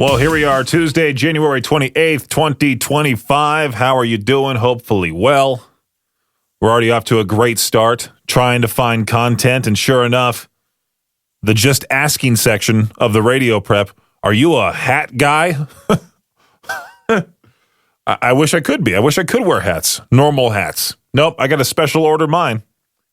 Well, here we are, Tuesday, January 28th, 2025. How are you doing? Hopefully well. We're already off to a great start, trying to find content, and sure enough, the just asking section of the radio prep, are you a hat guy? I wish I could be. I wish I could wear hats, normal hats. Nope, I got a special order mine.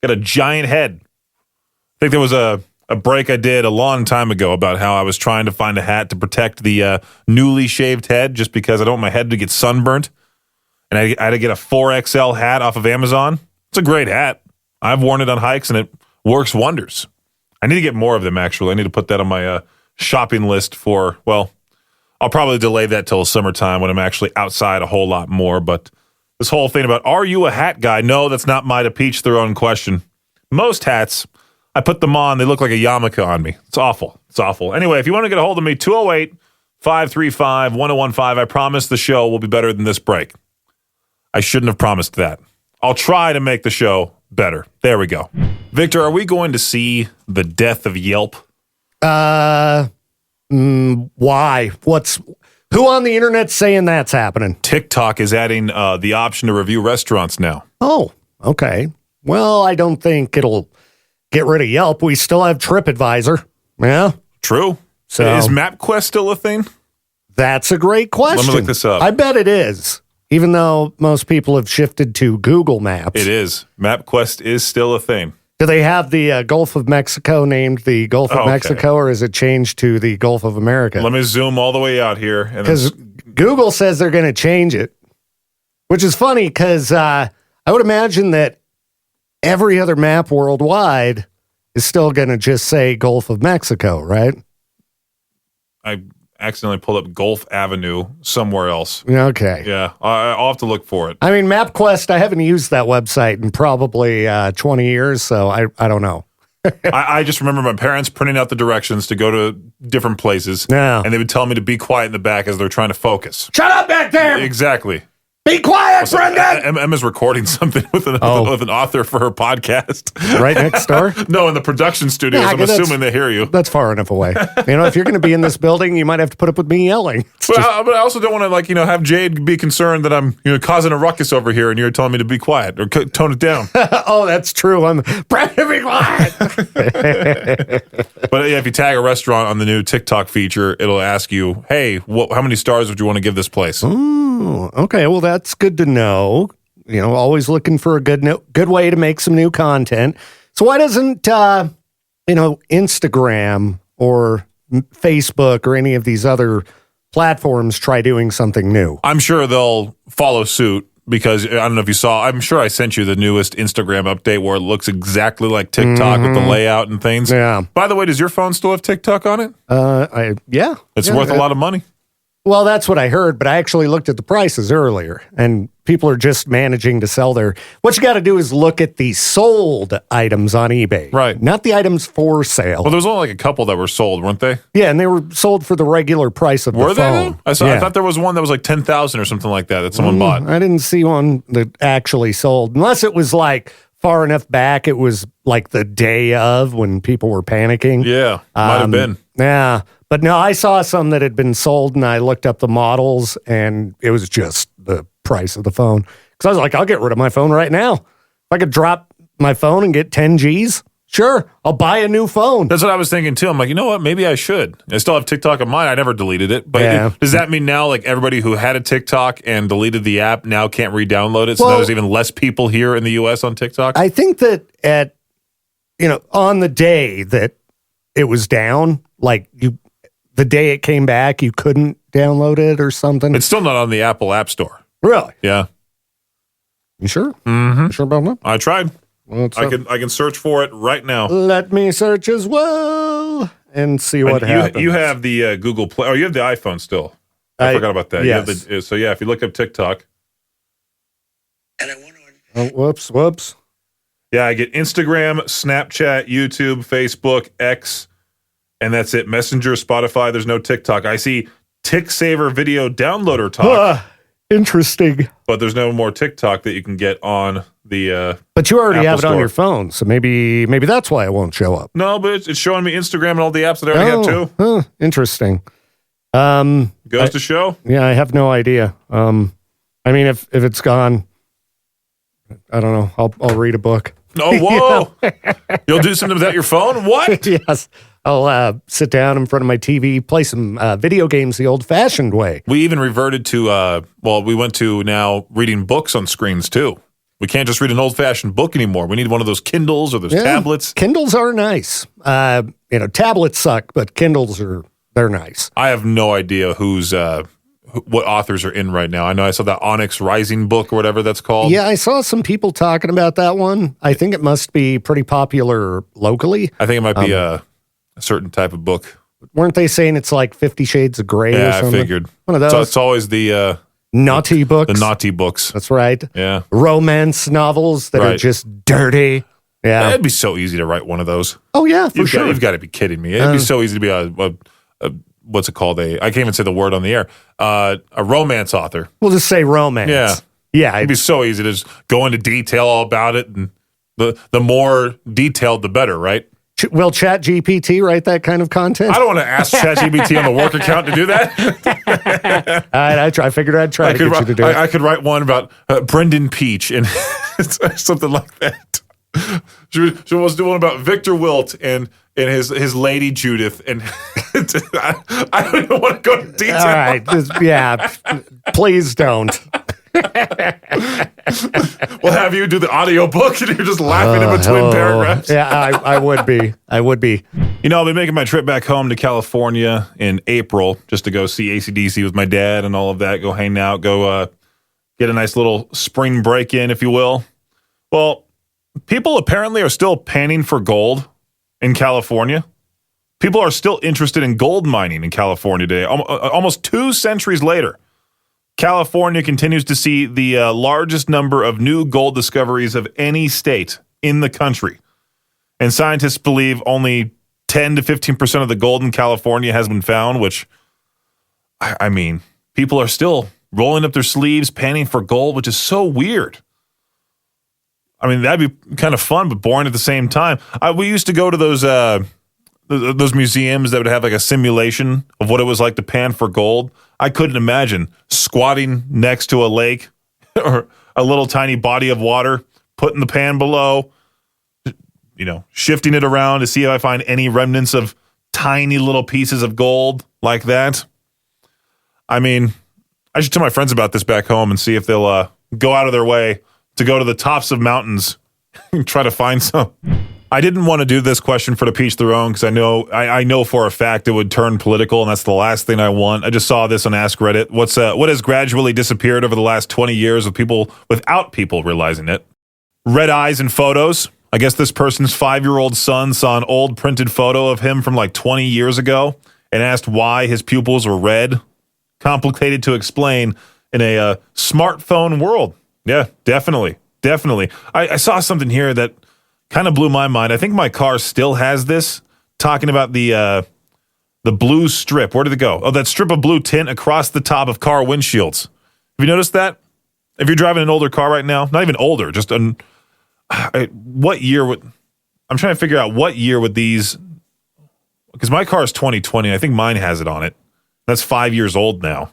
Got a giant head. I think there was a break I did a long time ago about how I was trying to find a hat to protect the newly shaved head just because I don't want my head to get sunburnt. And I had to get a 4XL hat off of Amazon. It's a great hat. I've worn it on hikes, and it works wonders. I need to get more of them, actually. I need to put that on my shopping list for, well, I'll probably delay that till summertime when I'm actually outside a whole lot more. But this whole thing about, are you a hat guy? No, that's not my to peach their own question. Most hats, I put them on, they look like a yarmulke on me. It's awful. It's awful. Anyway, if you want to get a hold of me, 208-535-1015. I promise the show will be better than this break. I shouldn't have promised that. I'll try to make the show better. There we go. Victor, are we going to see the death of Yelp? Why? Who on the internet's saying that's happening? TikTok is adding the option to review restaurants now. Oh, okay. Well, I don't think it'll get rid of Yelp. We still have TripAdvisor. Yeah. True. So is MapQuest still a thing? That's a great question. Let me look this up. I bet it is. Even though most people have shifted to Google Maps. It is. MapQuest is still a thing. Do they have the Gulf of Mexico named the Gulf of Mexico, or is it changed to the Gulf of America? Let me zoom all the way out here. Because Google says they're going to change it, which is funny because I would imagine that every other map worldwide is still going to just say Gulf of Mexico, right? I accidentally pulled up Gulf Avenue somewhere else. Okay. Yeah, I'll have to look for it. I mean, MapQuest, I haven't used that website in probably 20 years, so I don't know. I just remember my parents printing out the directions to go to different places, Yeah. and they would tell me to be quiet in the back as they're trying to focus. Shut up back there! Exactly. Be quiet, Brendan! Emma's recording something with an author for her podcast. Right next door? No, in the production studios. Yeah, I'm assuming they hear you. That's far enough away. You know, if you're going to be in this building, you might have to put up with me yelling. But I also don't want to, have Jade be concerned that I'm, causing a ruckus over here and you're telling me to be quiet or tone it down. Oh, that's true. I'm Brendan, be quiet. But yeah, if you tag a restaurant on the new TikTok feature, it'll ask you, hey, how many stars would you want to give this place? Oh, okay. Well, that's good to know. Always looking for a good way to make some new content. So why doesn't, Instagram or Facebook or any of these other platforms try doing something new? I'm sure they'll follow suit because I don't know if you saw, I'm sure I sent you the newest Instagram update where it looks exactly like TikTok with the layout and things. Yeah. By the way, does your phone still have TikTok on it? Yeah. It's worth a lot of money. Well, that's what I heard, but I actually looked at the prices earlier, and people are just managing to sell their... What you got to do is look at the sold items on eBay. Right. Not the items for sale. Well, there was only a couple that were sold, weren't they? Yeah, and they were sold for the regular price of the phone. Were they? I thought there was one that was like $10,000 or something like that someone bought. I didn't see one that actually sold, unless it was far enough back, it was like the day of when people were panicking. Yeah, might have been. Yeah. But no, I saw some that had been sold, and I looked up the models, and it was just the price of the phone. Because I was like, I'll get rid of my phone right now. If I could drop my phone and get 10 G's, sure, I'll buy a new phone. That's what I was thinking, too. I'm like, you know what? Maybe I should. I still have TikTok on mine. I never deleted it. But does that mean now, everybody who had a TikTok and deleted the app now can't re-download it? So now there's even less people here in the U.S. on TikTok? I think that on the day that it was down, the day it came back, you couldn't download it or something. It's still not on the Apple App Store. Really? Yeah. You sure? Mm-hmm. You sure about that? I tried. I can search for it right now. Let me search as well and see what happens. You have the Google Play. Oh, you have the iPhone still. I forgot about that. Yes. So if you look up TikTok. And I wonder. Whoops. Yeah, I get Instagram, Snapchat, YouTube, Facebook, X. And that's it. Messenger, Spotify. There's no TikTok. I see TickSaver video downloader talk. Interesting. But there's no more TikTok that you can get on the But you already Apple have it Store. on your phone, so maybe that's why it won't show up. No, but it's showing me Instagram and all the apps that I already have too. Interesting. Goes to show. Yeah, I have no idea. I mean, if it's gone, I don't know. I'll read a book. Oh, whoa! You'll do something without your phone? What? Yes. I'll sit down in front of my TV, play some video games the old-fashioned way. We even reverted to, we went to now reading books on screens, too. We can't just read an old-fashioned book anymore. We need one of those Kindles or those tablets. Kindles are nice. Tablets suck, but Kindles they're nice. I have no idea what authors are in right now. I know I saw that Onyx Rising book or whatever that's called. Yeah, I saw some people talking about that one. I think it must be pretty popular locally. I think it might be a certain type of book. Weren't they saying it's like 50 Shades of Grey or something? I figured. One of those. So it's always the naughty books. The naughty books. That's right. Yeah. romance novels that are just dirty. Yeah. It'd be so easy to write one of those. Oh, yeah, for sure. You've got to be kidding me. It'd be so easy to be what's it called? I can't even say the word on the air. A romance author. We'll just say romance. Yeah. Yeah. It'd be so easy to just go into detail all about it. And the more detailed, the better, right? Will ChatGPT write that kind of content? I don't want to ask ChatGPT on the work account to do that. I figured I'd try to get you to do it. I could write one about Brendan Peach and something like that. She was doing about Victor Wilt and his lady Judith, and I don't even want to go into detail. All right, please don't. We'll have you do the audiobook and you're just laughing in between paragraphs. Yeah, I would be. You know, I'll be making my trip back home to California in April just to go see AC/DC with my dad and all of that, go hang out, go get a nice little spring break in, if you will. Well, people apparently are still panning for gold in California. People are still interested in gold mining in California today. Almost 2 centuries later, California continues to see the largest number of new gold discoveries of any state in the country. And scientists believe only 10 to 15% of the gold in California has been found, which, I mean, people are still rolling up their sleeves, panning for gold, which is so weird. I mean, that'd be kind of fun, but boring at the same time. We used to go to those museums that would have like a simulation of what it was like to pan for gold. I couldn't imagine squatting next to a lake or a little tiny body of water, putting the pan below, shifting it around to see if I find any remnants of tiny little pieces of gold like that. I mean, I should tell my friends about this back home and see if they'll go out of their way to go to the tops of mountains and try to find some. I didn't want to do this question for the Peach Their Own because I know for a fact it would turn political, and that's the last thing I want. I just saw this on Ask Reddit. What has gradually disappeared over the last 20 years without people realizing it? Red eyes in photos. I guess this person's 5-year-old son saw an old printed photo of him from like 20 years ago and asked why his pupils were red. Complicated to explain in a smartphone world. Yeah, definitely. I saw something here that kind of blew my mind. I think my car still has this, talking about the blue strip. Where did it go? Oh, that strip of blue tint across the top of car windshields. Have you noticed that? If you're driving an older car right now, not even older, just what year would... I'm trying to figure out what year would these... Because my car is 2020. I think mine has it on it. That's 5 years old now.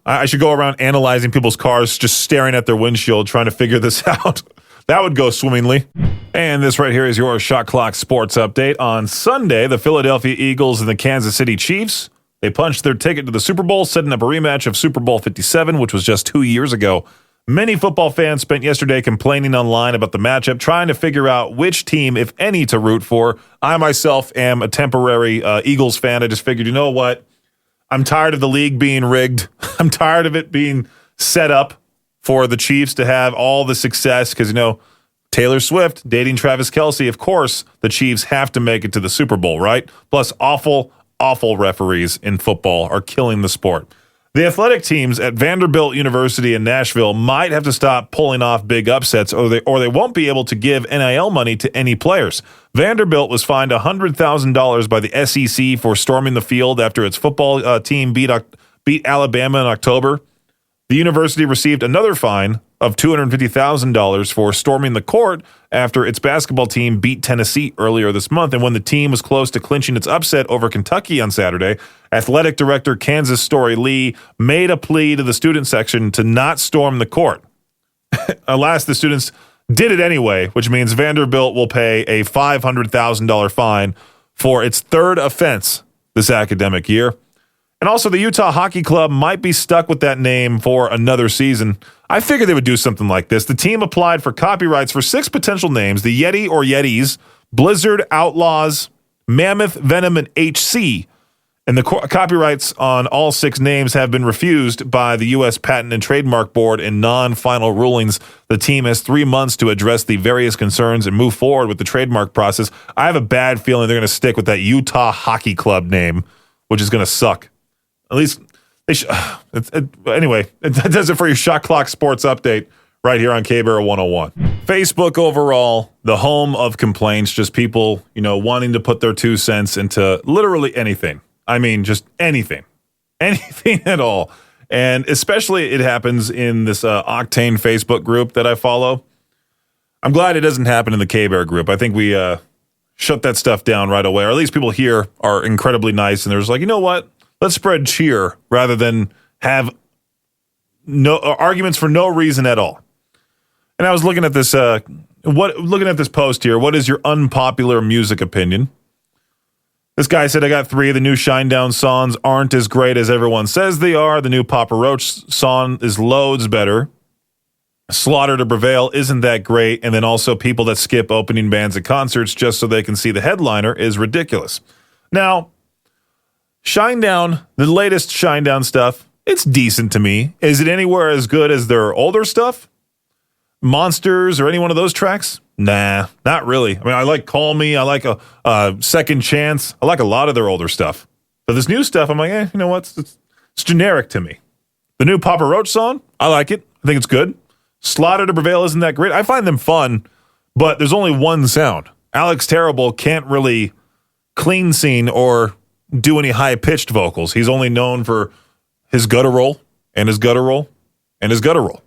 I should go around analyzing people's cars, just staring at their windshield, trying to figure this out. That would go swimmingly. And this right here is your Shot Clock Sports Update. On Sunday, the Philadelphia Eagles and the Kansas City Chiefs, they punched their ticket to the Super Bowl, setting up a rematch of Super Bowl 57, which was just 2 years ago. Many football fans spent yesterday complaining online about the matchup, trying to figure out which team, if any, to root for. I myself am a temporary Eagles fan. I just figured, you know what? I'm tired of the league being rigged. I'm tired of it being set up for the Chiefs to have all the success because, Taylor Swift dating Travis Kelce, of course, the Chiefs have to make it to the Super Bowl, right? Plus, awful referees in football are killing the sport. The athletic teams at Vanderbilt University in Nashville might have to stop pulling off big upsets or they won't be able to give NIL money to any players. Vanderbilt was fined $100,000 by the SEC for storming the field after its football team beat Alabama in October. The university received another fine of $250,000 for storming the court after its basketball team beat Tennessee earlier this month. And when the team was close to clinching its upset over Kentucky on Saturday, athletic director Kansas Story Lee made a plea to the student section to not storm the court. Alas, the students did it anyway, which means Vanderbilt will pay a $500,000 fine for its third offense this academic year. And also, the Utah Hockey Club might be stuck with that name for another season. I figured they would do something like this. The team applied for copyrights for 6 potential names: the Yeti or Yetis, Blizzard, Outlaws, Mammoth, Venom, and HC. And the copyrights on all 6 names have been refused by the U.S. Patent and Trademark Board in non-final rulings. The team has 3 months to address the various concerns and move forward with the trademark process. I have a bad feeling they're going to stick with that Utah Hockey Club name, which is going to suck. At least they should. Anyway, that does it for your Shot Clock Sports Update right here on K-Bear 101. Facebook overall, the home of complaints, just people, wanting to put their 2 cents into literally anything. I mean, just anything at all. And especially it happens in this Octane Facebook group that I follow. I'm glad it doesn't happen in the K-Bear group. I think we shut that stuff down right away, or at least people here are incredibly nice, and they're just like, you know what? Let's spread cheer rather than have no arguments for no reason at all. And I was looking at this post here. What is your unpopular music opinion? This guy said, I got 3. The new Shinedown songs aren't as great as everyone says they are. The new Papa Roach song is loads better. Slaughter to Prevail isn't that great. And then also people that skip opening bands at concerts just so they can see the headliner is ridiculous. Now, Shinedown, the latest Shinedown stuff, it's decent to me. Is it anywhere as good as their older stuff? Monsters or any one of those tracks? Nah, not really. I mean, I like Call Me. I like a Second Chance. I like a lot of their older stuff. But this new stuff, I'm like, you know what? It's generic to me. The new Papa Roach song, I like it. I think it's good. Slaughter to Prevail isn't that great. I find them fun, but there's only one sound. Alex Terrible can't really clean sing or do any high-pitched vocals. He's only known for his guttural and his guttural and his guttural.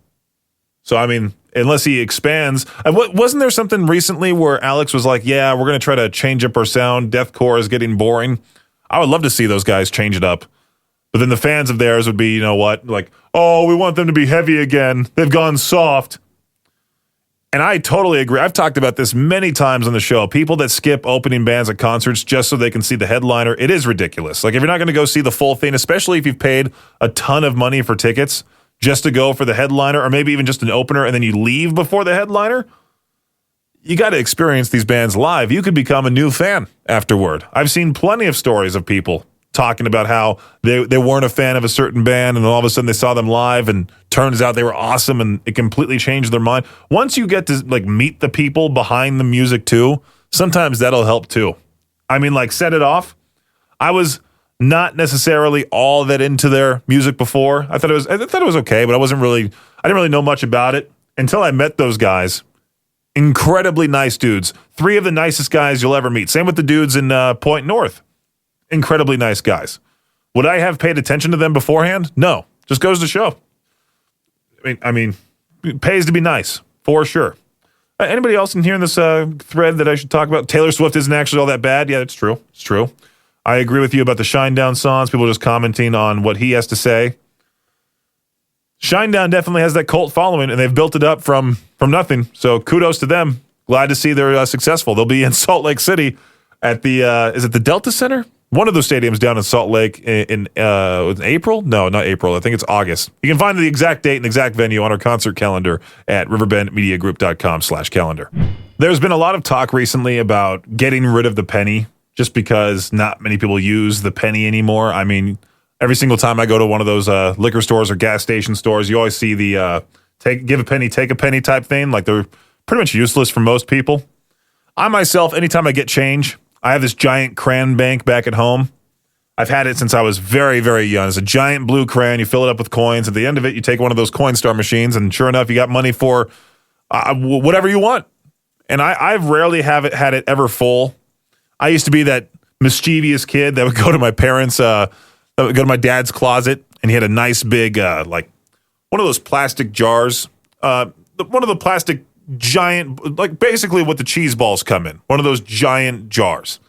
So, I mean, unless he expands. Wasn't there something recently where Alex was like, yeah, we're going to try to change up our sound. Deathcore is getting boring. I would love to see those guys change it up. But then the fans of theirs would be, like, oh, we want them to be heavy again. They've gone soft. And I totally agree. I've talked about this many times on the show. People that skip opening bands at concerts just so they can see the headliner, it is ridiculous. Like, if you're not going to go see the full thing, especially if you've paid a ton of money for tickets just to go for the headliner, or maybe even just an opener, and then you leave before the headliner, you got to experience these bands live. You could become a new fan afterward. I've seen plenty of stories of people talking about how they weren't a fan of a certain band, and then all of a sudden they saw them live, and turns out they were awesome, and it completely changed their mind. Once you get to meet the people behind the music too, sometimes that'll help too. I mean, Set It Off, I was not necessarily all that into their music before. I thought it was okay, but I didn't really know much about it until I met those guys. Incredibly nice dudes. 3 of the nicest guys you'll ever meet. Same with the dudes in Point North. Incredibly nice guys. Would I have paid attention to them beforehand? No. Just goes to show. I mean, it pays to be nice, for sure. Anybody else in here in this thread that I should talk about? Taylor Swift isn't actually all that bad. Yeah, it's true. It's true. I agree with you about the Shinedown songs. People just commenting on what he has to say. Shinedown definitely has that cult following, and they've built it up from nothing. So kudos to them. Glad to see they're successful. They'll be in Salt Lake City at the is it the Delta Center? One of those stadiums down in Salt Lake in April? No, not April. I think it's August. You can find the exact date and exact venue on our concert calendar at riverbendmediagroup.com/calendar. There's been a lot of talk recently about getting rid of the penny just because not many people use the penny anymore. I mean, every single time I go to one of those liquor stores or gas station stores, you always see the give a penny, take a penny type thing. Like, they're pretty much useless for most people. I myself, anytime I get change, I have this giant crayon bank back at home. I've had it since I was very, very young. It's a giant blue crayon. You fill it up with coins. At the end of it, you take one of those Coinstar machines, and sure enough, you got money for whatever you want. And I've rarely had it ever full. I used to be that mischievous kid that would go to my parents' go to my dad's closet, and he had a nice big, one of those plastic jars one of the plastic giant, like basically what the cheese balls come in, one of those giant jars.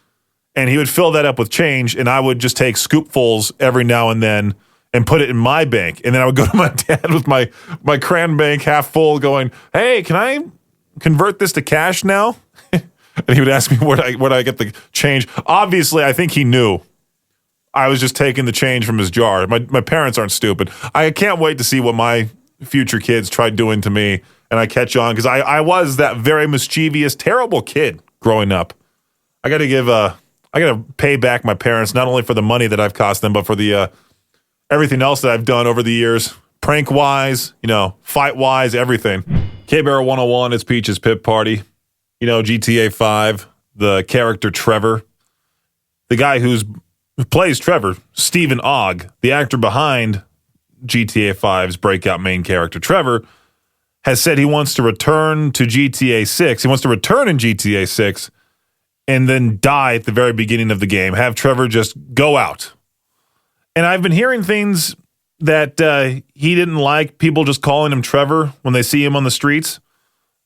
And he would fill that up with change, and I would just take scoopfuls every now and then and put it in my bank. And then I would go to my dad with my cran bank half full going, hey, can I convert this to cash now? And he would ask me where I get the change. Obviously, I think he knew I was just taking the change from his jar. My parents aren't stupid. I can't wait to see what my future kids try doing to me, and I catch on, because I was that very mischievous, terrible kid growing up. I got to pay back my parents, not only for the money that I've cost them, but for the everything else that I've done over the years, prank-wise, fight-wise, everything. K-Bear 101, it's Peaches Pit Party. GTA 5, the character Trevor. The guy who plays Trevor, Steven Ogg, the actor behind GTA 5's breakout main character Trevor, has said he wants to return to GTA 6. He wants to return in GTA 6 and then die at the very beginning of the game. Have Trevor just go out. And I've been hearing things that he didn't like, people just calling him Trevor when they see him on the streets.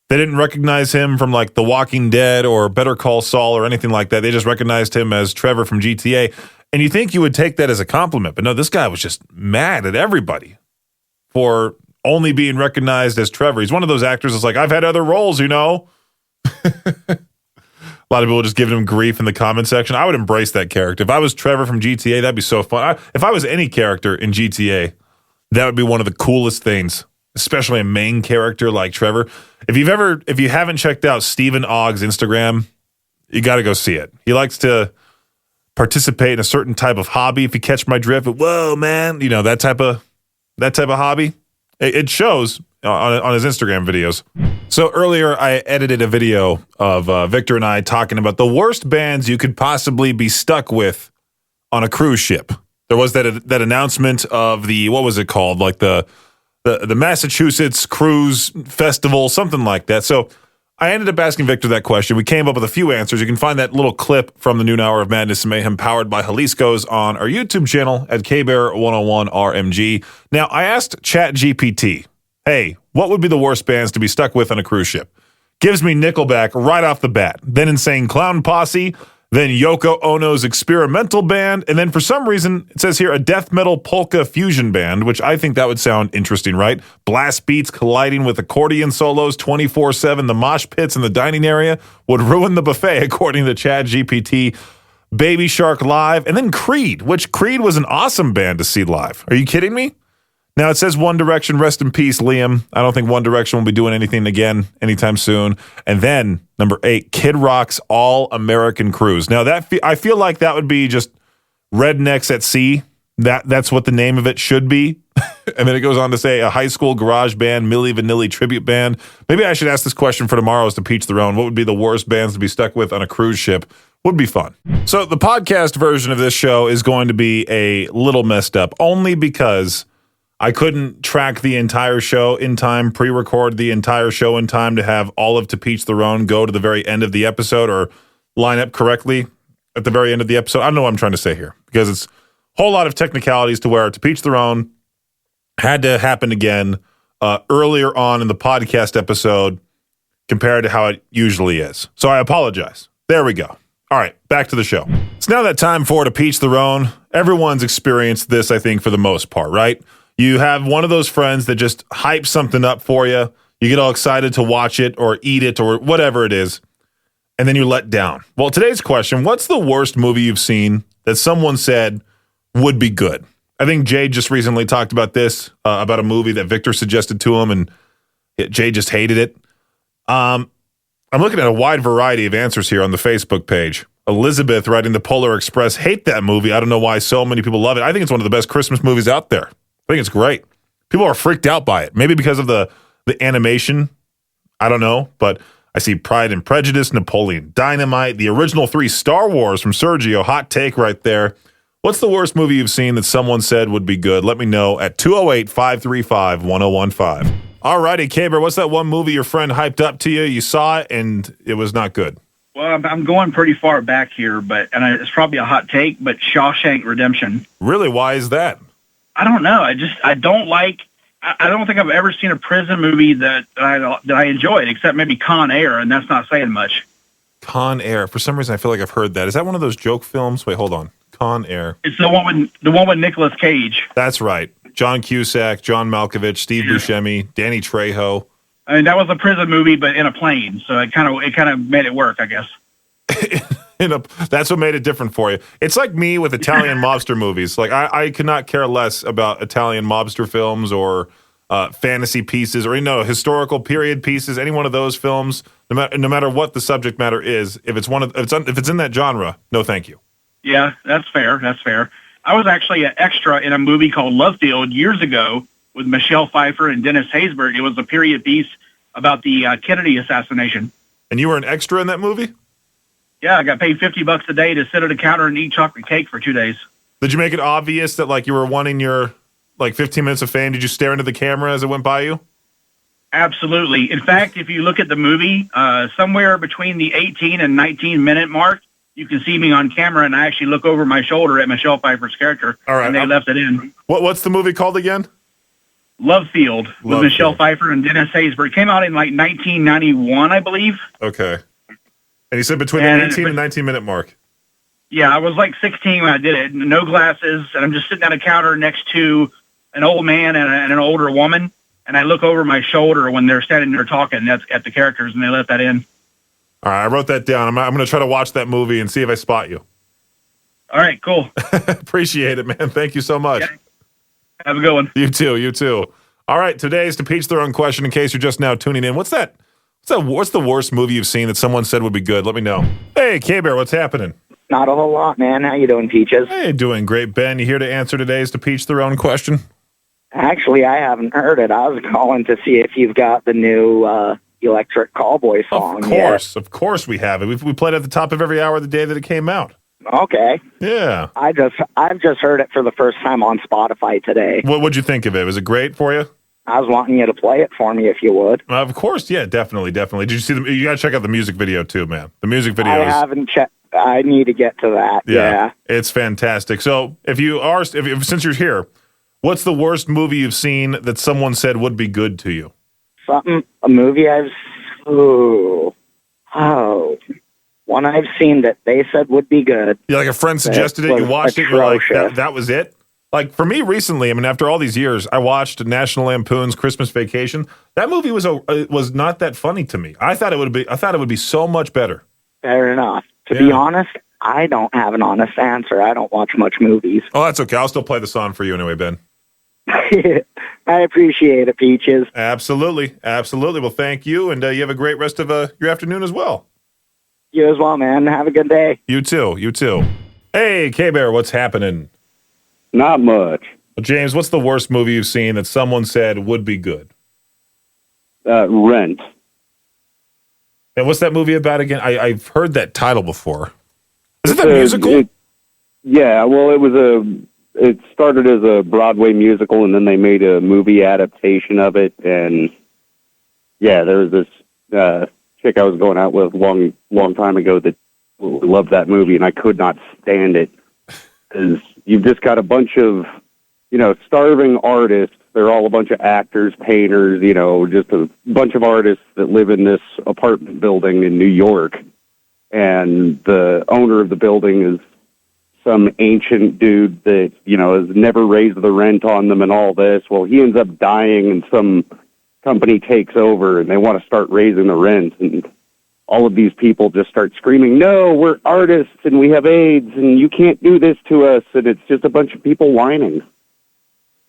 They didn't recognize him from like The Walking Dead or Better Call Saul or anything like that. They just recognized him as Trevor from GTA. And you think you would take that as a compliment. But no, this guy was just mad at everybody for only being recognized as Trevor. He's one of those actors that's like, I've had other roles, A lot of people just giving him grief in the comment section. I would embrace that character. If I was Trevor from GTA, that'd be so fun. If I was any character in GTA, that would be one of the coolest things, especially a main character like Trevor. If you haven't checked out Steven Ogg's Instagram, you got to go see it. He likes to participate in a certain type of hobby. If you catch my drift, whoa, man, that type of hobby. It shows on his Instagram videos. So earlier, I edited a video of Victor and I talking about the worst bands you could possibly be stuck with on a cruise ship. There was that announcement of what was it called? Like the Massachusetts Cruise Festival, something like that. So I ended up asking Victor that question. We came up with a few answers. You can find that little clip from the noon hour of Madness and Mayhem powered by Jalisco's on our YouTube channel at KBear101RMG. Now, I asked ChatGPT, hey, what would be the worst bands to be stuck with on a cruise ship? Gives me Nickelback right off the bat. Then Insane Clown Posse. Then Yoko Ono's experimental band. And then for some reason, it says here a death metal polka fusion band, which I think that would sound interesting, right? Blast beats colliding with accordion solos 24/7. The mosh pits in the dining area would ruin the buffet, according to ChatGPT. Baby Shark Live. And then Creed, which Creed was an awesome band to see live. Are you kidding me? Now, it says One Direction, rest in peace, Liam. I don't think One Direction will be doing anything again anytime soon. And then, number 8, Kid Rock's All-American Cruise. Now, I feel like that would be just Rednecks at Sea. That's what the name of it should be. And then it goes on to say a high school garage band, Milli Vanilli tribute band. Maybe I should ask this question for tomorrow's to Peach Their Own. What would be the worst bands to be stuck with on a cruise ship? Would be fun. So the podcast version of this show is going to be a little messed up, only because I couldn't track the entire show in time, pre-record the entire show in time to have all of To Peach Their Own go to the very end of the episode or line up correctly at the very end of the episode. I don't know what I'm trying to say here, because it's a whole lot of technicalities to where To Peach Their Own had to happen again earlier on in the podcast episode compared to how it usually is. So I apologize. There we go. All right, back to the show. It's now that time for To Peach Their Own. Everyone's experienced this, I think, for the most part, right? You have one of those friends that just hypes something up for you. You get all excited to watch it or eat it or whatever it is, and then you're let down. Well, today's question, what's the worst movie you've seen that someone said would be good? I think Jay just recently talked about this, about a movie that Victor suggested to him, and Jay just hated it. I'm looking at a wide variety of answers here on the Facebook page. Elizabeth writing the Polar Express, hate that movie. I don't know why so many people love it. I think it's one of the best Christmas movies out there. I think it's great. People are freaked out by it. Maybe because of the animation. I don't know. But I see Pride and Prejudice, Napoleon Dynamite, the original 3 Star Wars from Sergio. Hot take right there. What's the worst movie you've seen that someone said would be good? Let me know at 208-535-1015. All righty, Caber, what's that one movie your friend hyped up to you? You saw it and it was not good. Well, I'm going pretty far back here, and it's probably a hot take, but Shawshank Redemption. Really? Why is that? I don't know. I don't like I don't think I've ever seen a prison movie that I enjoyed, except maybe Con Air, and that's not saying much. Con Air. For some reason, I feel like I've heard that. Is that one of those joke films? Wait, hold on. Con Air. It's the one with Nicolas Cage. That's right. John Cusack, John Malkovich, Steve Buscemi, Danny Trejo. I mean, that was a prison movie, but in a plane, so it kind of made it work, I guess. That's what made it different for you. It's like me with Italian mobster movies. Like I could not care less about Italian mobster films or fantasy pieces or historical period pieces. Any one of those films, no matter what the subject matter is, if it's in that genre, no, thank you. Yeah, that's fair. That's fair. I was actually an extra in a movie called Love Field years ago with Michelle Pfeiffer and Dennis Haysbert. It was a period piece about the Kennedy assassination. And you were an extra in that movie? Yeah, I got paid $50 a day to sit at a counter and eat chocolate cake for 2 days. Did you make it obvious that like you were wanting your 15 minutes of fame? Did you stare into the camera as it went by you? Absolutely. In fact, if you look at the movie, somewhere between the 18 and 19 minute mark, you can see me on camera, and I actually look over my shoulder at Michelle Pfeiffer's character. All right, and they left it in. What's the movie called again? Love Field with Michelle Pfeiffer and Dennis Haysbert. It came out in like 1991, I believe. Okay. And you said between the 18 and 19 minute mark. Yeah, I was like 16 when I did it. No glasses, and I'm just sitting at a counter next to an old man and an older woman, and I look over my shoulder when they're standing there talking at the characters, and they let that in. All right, I wrote that down. I'm going to try to watch that movie and see if I spot you. All right, cool. Appreciate it, man. Thank you so much. Okay. Have a good one. You too. All right, today's To Peach Their Own question. In case you're just now tuning in, what's the worst movie you've seen that someone said would be good? Let me know. Hey, K-Bear, what's happening? Not a whole lot, man. How you doing, Peaches? Hey, doing great. Ben, you here to answer today's To Peach Their Own question? Actually, I haven't heard it. I was calling to see if you've got the new Electric Callboy song. Of course we have it. We played it at the top of every hour of the day that it came out. Okay. Yeah. I've just heard it for the first time on Spotify today. What'd you think of it? Was it great for you? I was wanting you to play it for me if you would. Of course, yeah, definitely. Did you see you got to check out the music video too, man. The music video. I haven't checked. I need to get to that. Yeah. It's fantastic. So if since you're here, what's the worst movie you've seen that someone said would be good to you? A movie one I've seen that they said would be good. Yeah, like a friend suggested it, you watched it, you're like, that was it? Like, for me recently, I mean, after all these years, I watched National Lampoon's Christmas Vacation. That movie was not that funny to me. I thought it would be so much better. Fair enough. To be honest, I don't have an honest answer. I don't watch much movies. Oh, that's okay. I'll still play the song for you anyway, Ben. I appreciate it, Peaches. Absolutely. Well, thank you, and you have a great rest of your afternoon as well. You as well, man. Have a good day. You too. Hey, K-Bear, what's happening? Not much. Well, James, what's the worst movie you've seen that someone said would be good? Rent. And what's that movie about again? I've heard that title before. Is it that musical? Yeah, well, it started as a Broadway musical, and then they made a movie adaptation of it. And yeah, there was this chick I was going out with long time ago that loved that movie, and I could not stand it because you've just got a bunch of starving artists. They're all a bunch of actors, painters, just a bunch of artists that live in this apartment building in New York. And the owner of the building is some ancient dude that, has never raised the rent on them and all this. Well, he ends up dying and some company takes over and they want to start raising the rent. And all of these people just start screaming, no, we're artists and we have AIDS and you can't do this to us. And it's just a bunch of people whining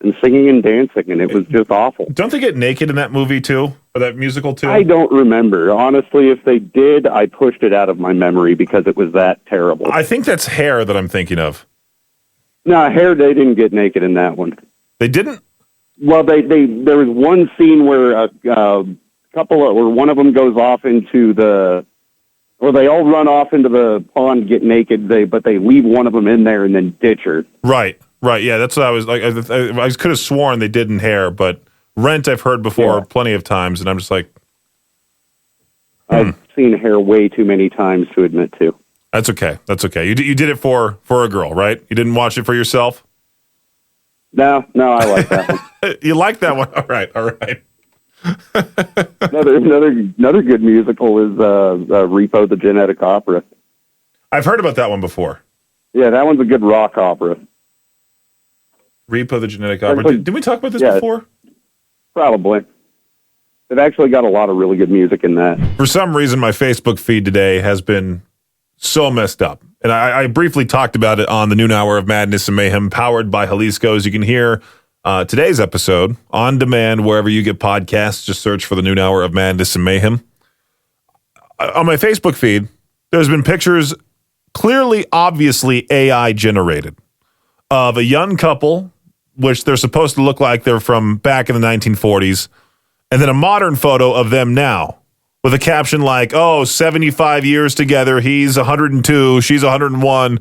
and singing and dancing, and it was just awful. Don't they get naked in that movie too, or that musical too? I don't remember. Honestly, if they did, I pushed it out of my memory because it was that terrible. I think that's Hair that I'm thinking of. No, Hair, they didn't get naked in that one. They didn't? Well, there was one scene where one of them goes off into they all run off into the pond, get naked, but they leave one of them in there and then ditch her. Right, yeah, that's what I was like. I could have sworn they did in Hair, but Rent I've heard before plenty of times, and I'm just like, I've seen Hair way too many times to admit to. That's okay. You did it for a girl, right? You didn't watch it for yourself? No, I like that one. You like that one? All right. Another good musical is Repo the Genetic Opera. I've heard about that one before. Yeah, that one's a good rock opera. Repo the Genetic Opera. Actually, Did we talk about this yeah, before? Probably. They've actually got a lot of really good music in that. For some reason, my Facebook feed today has been so messed up. And I briefly talked about it on the noon hour of Madness and Mayhem, powered by Jalisco's. You can hear today's episode on demand wherever you get podcasts. Just search for the noon hour of Madness and Mayhem. On my Facebook feed, there's been pictures, clearly, obviously AI generated, of a young couple, which they're supposed to look like they're from back in the 1940s, and then a modern photo of them now with a caption like, 75 years together, he's 102, she's 101,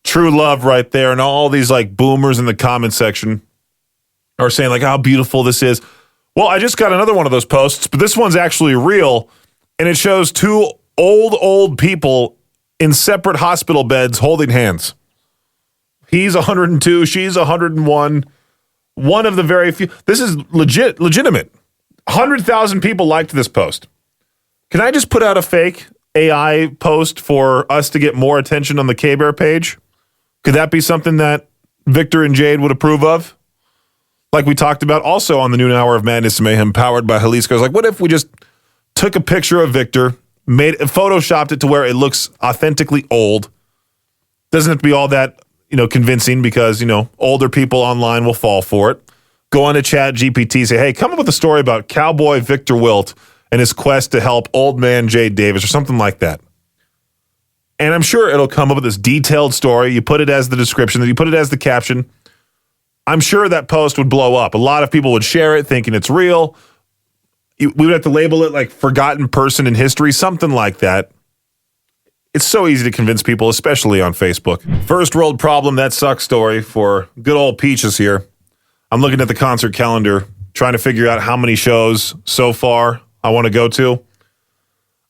true love right there. And all these like boomers in the comment section are saying like how beautiful this is. Well, I just got another one of those posts, but this one's actually real, and it shows two old people in separate hospital beds holding hands. He's 102, she's 101. One of the very few. This is legitimate. 100,000 people liked this post. Can I just put out a fake AI post for us to get more attention on the K-Bear page? Could that be something that Victor and Jade would approve of? Like we talked about also on the noon hour of Madness and Mayhem, powered by Jalisco's. Like, what if we just took a picture of Victor, photoshopped it to where it looks authentically old? Doesn't have to be all that, convincing, because, older people online will fall for it. Go on to ChatGPT, say, hey, come up with a story about cowboy Victor Wilt and his quest to help old man Jade Davis, or something like that. And I'm sure it'll come up with this detailed story. You put it as the description, then you put it as the caption. I'm sure that post would blow up. A lot of people would share it thinking it's real. We would have to label it like forgotten person in history, something like that. It's so easy to convince people, especially on Facebook. First world problem, that sucks story for good old Peaches here. I'm looking at the concert calendar, trying to figure out how many shows so far I want to go to.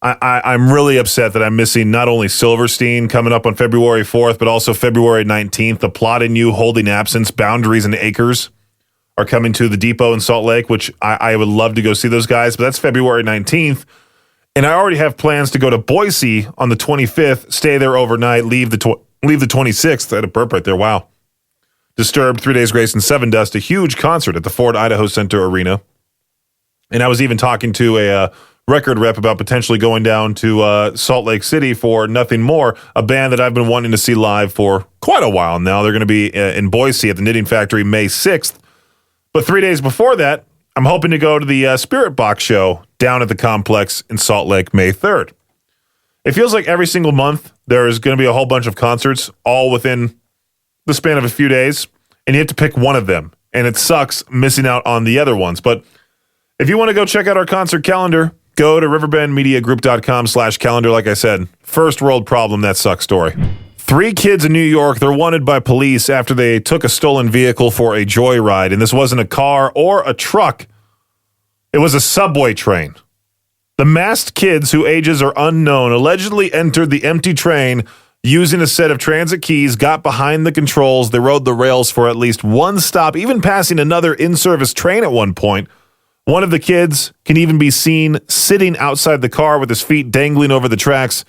I'm really upset that I'm missing not only Silverstein coming up on February 4th, but also February 19th. The Plotting You, Holding Absence, Boundaries and Acres are coming to the Depot in Salt Lake, which I would love to go see those guys, but that's February 19th. And I already have plans to go to Boise on the 25th, stay there overnight, leave the 26th. I had a burp right there. Wow. Disturbed, 3 Days Grace, and Seven Dust, a huge concert at the Ford Idaho Center Arena. And I was even talking to a record rep about potentially going down to Salt Lake City for Nothing More, a band that I've been wanting to see live for quite a while now. They're going to be in Boise at the Knitting Factory May 6th. But 3 days before that, I'm hoping to go to the Spirit Box show down at the complex in Salt Lake May 3rd. It feels like every single month there is going to be a whole bunch of concerts all within the span of a few days, and you have to pick one of them. And it sucks missing out on the other ones. But if you want to go check out our concert calendar, go to riverbendmediagroup.com/calendar. Like I said, first world problem, that sucks story. 3 kids in New York, they're wanted by police after they took a stolen vehicle for a joyride. And this wasn't a car or a truck. It was a subway train. The masked kids, whose ages are unknown, allegedly entered the empty train using a set of transit keys, got behind the controls. They rode the rails for at least one stop, even passing another in-service train at one point. One of the kids can even be seen sitting outside the car with his feet dangling over the tracks.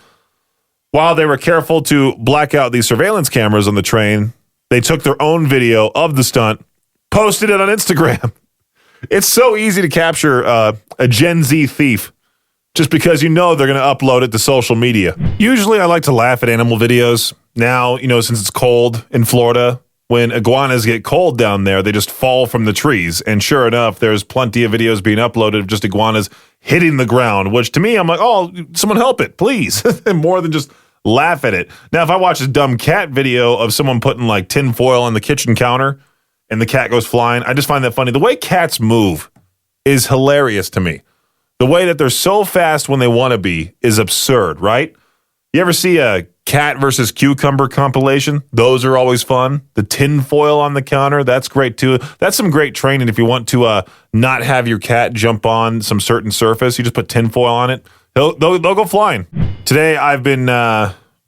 While they were careful to black out the surveillance cameras on the train, they took their own video of the stunt, posted it on Instagram. It's so easy to capture a Gen Z thief just because they're going to upload it to social media. Usually I like to laugh at animal videos. Now, since it's cold in Florida, when iguanas get cold down there, they just fall from the trees. And sure enough, there's plenty of videos being uploaded of just iguanas hitting the ground, which to me, I'm like, oh, someone help it, please. More than just laugh at it. Now, if I watch a dumb cat video of someone putting like tin foil on the kitchen counter and the cat goes flying, I just find that funny. The way cats move is hilarious to me. The way that they're so fast when they want to be is absurd, right? You ever see a cat versus cucumber compilation? Those are always fun. The tin foil on the counter, that's great too. That's some great training if you want to not have your cat jump on some certain surface. You just put tin foil on it. They'll go flying. Today I've been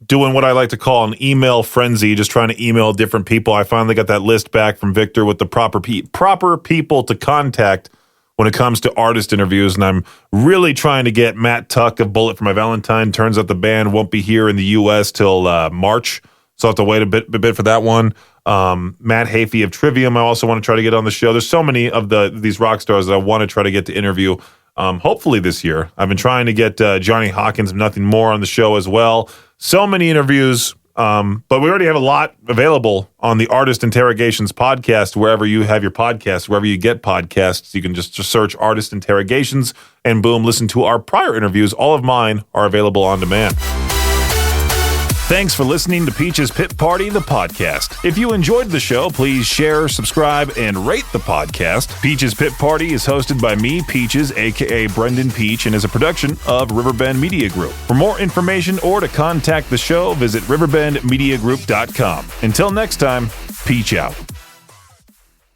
doing what I like to call an email frenzy, just trying to email different people. I finally got that list back from Victor with the proper people to contact when it comes to artist interviews, and I'm really trying to get Matt Tuck of Bullet for My Valentine. Turns out the band won't be here in the U.S. till March, so I'll have to wait a bit for that one. Matt Hafey of Trivium, I also want to try to get on the show. There's so many of these rock stars that I want to try to get to interview, hopefully this year. I've been trying to get Johnny Hawkins of Nothing More on the show as well. So many interviews. But we already have a lot available on the Artist Interrogations podcast, wherever you have your podcasts, wherever you get podcasts. You can just search Artist Interrogations and boom, listen to our prior interviews. All of mine are available on demand. Thanks for listening to Peaches Pit Party, the podcast. If you enjoyed the show, please share, subscribe, and rate the podcast. Peaches Pit Party is hosted by me, Peaches, a.k.a. Brendan Peach, and is a production of Riverbend Media Group. For more information or to contact the show, visit riverbendmediagroup.com. Until next time, Peach out.